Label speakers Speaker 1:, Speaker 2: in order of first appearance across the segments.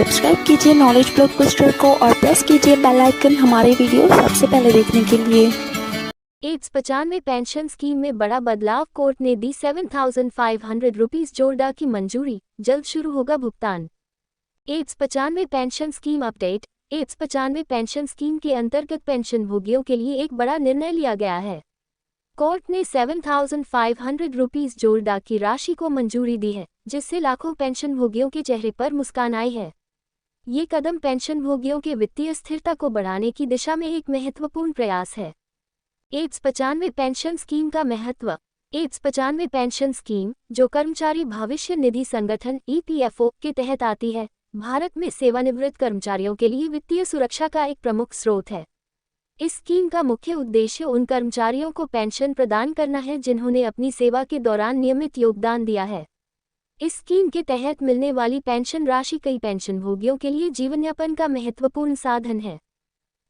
Speaker 1: Subscribe कीजिए knowledge blockbuster को और प्रेस कीजिए बेल आइकन हमारे वीडियो सबसे पहले देखने के लिए।
Speaker 2: एड्स 95 पेंशन स्कीम में बड़ा बदलाव, कोर्ट ने दी 7,500 रुपीज जोड़दा की मंजूरी, जल्द शुरू होगा भुगतान। एड्स 95 पेंशन स्कीम अपडेट। एड्स 95 पेंशन स्कीम के अंतर्गत पेंशन भोगियों के लिए एक बड़ा निर्णय लिया गया है। कोर्ट ने 7,500 रुपीज जोड़दा की राशि को मंजूरी दी है, जिससे लाखों पेंशन भोगियों के चेहरे पर मुस्कान आई है। ये कदम पेंशन भोगियों के वित्तीय स्थिरता को बढ़ाने की दिशा में एक महत्वपूर्ण प्रयास है। एड्स 95 पेंशन स्कीम का महत्व। एड्स 95 पेंशन स्कीम, जो कर्मचारी भविष्य निधि संगठन (EPFO) के तहत आती है, भारत में सेवानिवृत्त कर्मचारियों के लिए वित्तीय सुरक्षा का एक प्रमुख स्रोत है। इस स्कीम का मुख्य उद्देश्य उन कर्मचारियों को पेंशन प्रदान करना है जिन्होंने अपनी सेवा के दौरान नियमित योगदान दिया है। इस स्कीम के तहत मिलने वाली पेंशन राशि कई पेंशन भोगियों के लिए जीवनयापन का महत्वपूर्ण साधन है।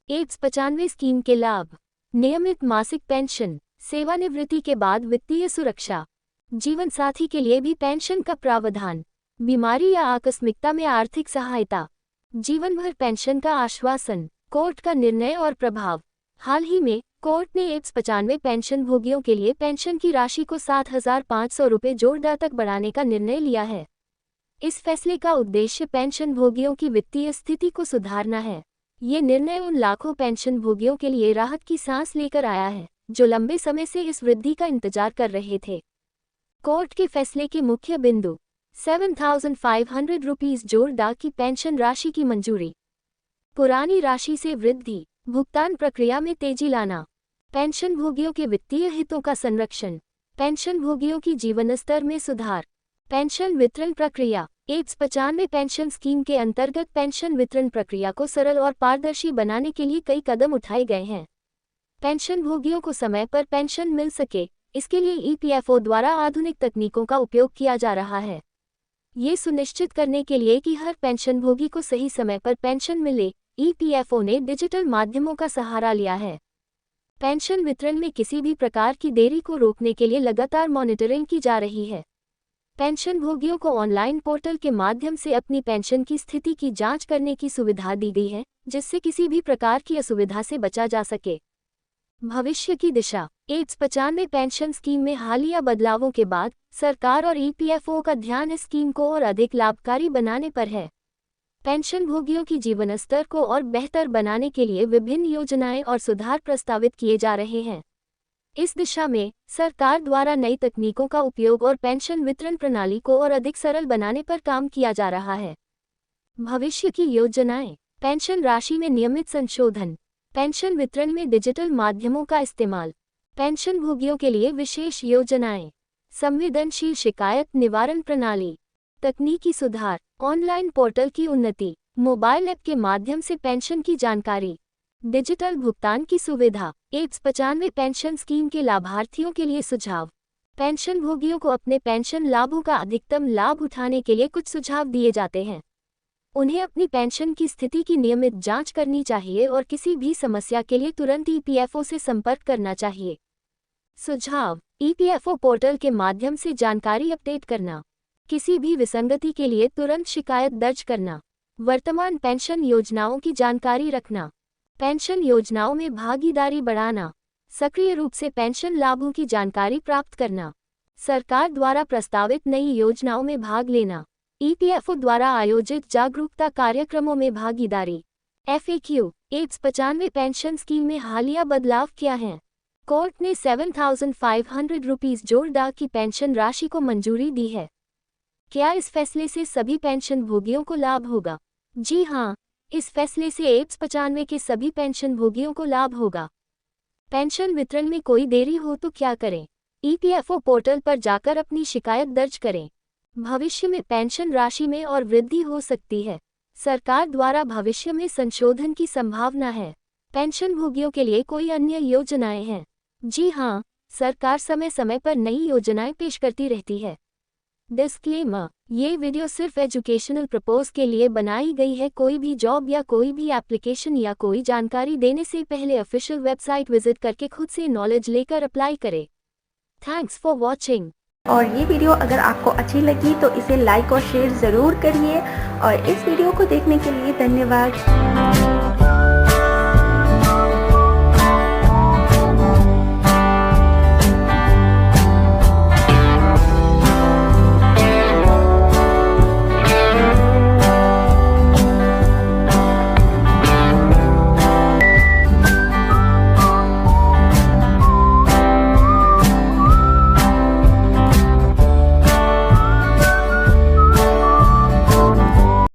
Speaker 2: एड्स 95 स्कीम के लाभ: नियमित मासिक पेंशन, सेवानिवृत्ति के बाद वित्तीय सुरक्षा, जीवन साथी के लिए भी पेंशन का प्रावधान, बीमारी या आकस्मिकता में आर्थिक सहायता, जीवन भर पेंशन का आश्वासन। कोर्ट का निर्णय और प्रभाव। हाल ही में कोर्ट ने एड्स 95 पेंशन भोगियों के लिए पेंशन की राशि को 7,500 रुपये जोड़दा तक बढ़ाने का निर्णय लिया है। इस फैसले का उद्देश्य पेंशन भोगियों की वित्तीय स्थिति को सुधारना है। ये निर्णय उन लाखों पेंशन भोगियों के लिए राहत की सांस लेकर आया है, जो लंबे समय से इस वृद्धि का इंतजार कर रहे थे। कोर्ट के फैसले के मुख्य बिंदु: 7,500 रुपीज जोड़दा की पेंशन राशि की मंजूरी, पुरानी राशि से वृद्धि, भुगतान प्रक्रिया में तेजी लाना, पेंशन भोगियों के वित्तीय हितों का संरक्षण, पेंशन भोगियों की जीवन स्तर में सुधार, पेंशन वितरण प्रक्रिया। एड्स 95 पेंशन स्कीम के अंतर्गत पेंशन वितरण प्रक्रिया को सरल और पारदर्शी बनाने के लिए कई कदम उठाए गए हैं। पेंशन भोगियों को समय पर पेंशन मिल सके, इसके लिए EPFO द्वारा आधुनिक तकनीकों का उपयोग किया जा रहा है। ये सुनिश्चित करने के लिए कि हर पेंशन भोगी को सही समय पर पेंशन मिले, EPFO ने डिजिटल माध्यमों का सहारा लिया है। पेंशन वितरण में किसी भी प्रकार की देरी को रोकने के लिए लगातार मॉनिटरिंग की जा रही है। पेंशन भोगियों को ऑनलाइन पोर्टल के माध्यम से अपनी पेंशन की स्थिति की जांच करने की सुविधा दी गई है, जिससे किसी भी प्रकार की असुविधा से बचा जा सके। भविष्य की दिशा। एड्स 95 पेंशन स्कीम में हालिया बदलावों के बाद सरकार और EPFO का ध्यान इस स्कीम को और अधिक लाभकारी बनाने पर है। पेंशन भोगियों की जीवन स्तर को और बेहतर बनाने के लिए विभिन्न योजनाएं और सुधार प्रस्तावित किए जा रहे हैं। इस दिशा में सरकार द्वारा नई तकनीकों का उपयोग और पेंशन वितरण प्रणाली को और अधिक सरल बनाने पर काम किया जा रहा है। भविष्य की योजनाएं। पेंशन राशि में नियमित संशोधन, पेंशन वितरण में डिजिटल माध्यमों का इस्तेमाल, पेंशन भोगियों के लिए विशेष योजनाएं, संवेदनशील शिकायत निवारण प्रणाली, तकनीकी सुधार, ऑनलाइन पोर्टल की उन्नति, मोबाइल ऐप के माध्यम से पेंशन की जानकारी, डिजिटल भुगतान की सुविधा। एड्स 95 पेंशन स्कीम के लाभार्थियों के लिए सुझाव। पेंशन भोगियों को अपने पेंशन लाभों का अधिकतम लाभ उठाने के लिए कुछ सुझाव दिए जाते हैं। उन्हें अपनी पेंशन की स्थिति की नियमित जांच करनी चाहिए और किसी भी समस्या के लिए तुरंत EPFO से संपर्क करना चाहिए। सुझाव: EPFO पोर्टल के माध्यम से जानकारी अपडेट करना, किसी भी विसंगति के लिए तुरंत शिकायत दर्ज करना, वर्तमान पेंशन योजनाओं की जानकारी रखना, पेंशन योजनाओं में भागीदारी बढ़ाना, सक्रिय रूप से पेंशन लाभों की जानकारी प्राप्त करना, सरकार द्वारा प्रस्तावित नई योजनाओं में भाग लेना, EPFO द्वारा आयोजित जागरूकता कार्यक्रमों में भागीदारी। FAQ। एड्स 95 पेंशन स्कीम में हालिया बदलाव क्या हैं? कोर्ट ने 7,500 रुपीज जोड़दा की पेंशन राशि को मंजूरी दी है। क्या इस फैसले से सभी पेंशन भोगियों को लाभ होगा? जी हां, इस फैसले से एड्स 95 के सभी पेंशन भोगियों को लाभ होगा। पेंशन वितरण में कोई देरी हो तो क्या करें? EPFO पोर्टल पर जाकर अपनी शिकायत दर्ज करें। भविष्य में पेंशन राशि में और वृद्धि हो सकती है। सरकार द्वारा भविष्य में संशोधन की संभावना है। पेंशन भोगियों के लिए कोई अन्य योजनाएं हैं? जी हां, सरकार समय समय पर नई योजनाएं पेश करती रहती है। डिस्क्लेमर: ये वीडियो सिर्फ एजुकेशनल पर्पस के लिए बनाई गई है। कोई भी जॉब या कोई भी एप्लीकेशन या कोई जानकारी देने से पहले ऑफिशियल वेबसाइट विजिट करके खुद से नॉलेज लेकर अप्लाई करें। Thanks for watching.
Speaker 1: और ये वीडियो अगर आपको अच्छी लगी तो इसे लाइक और शेयर ज़रूर करिए और इस वीडियो को देखने के लिए धन्यवाद।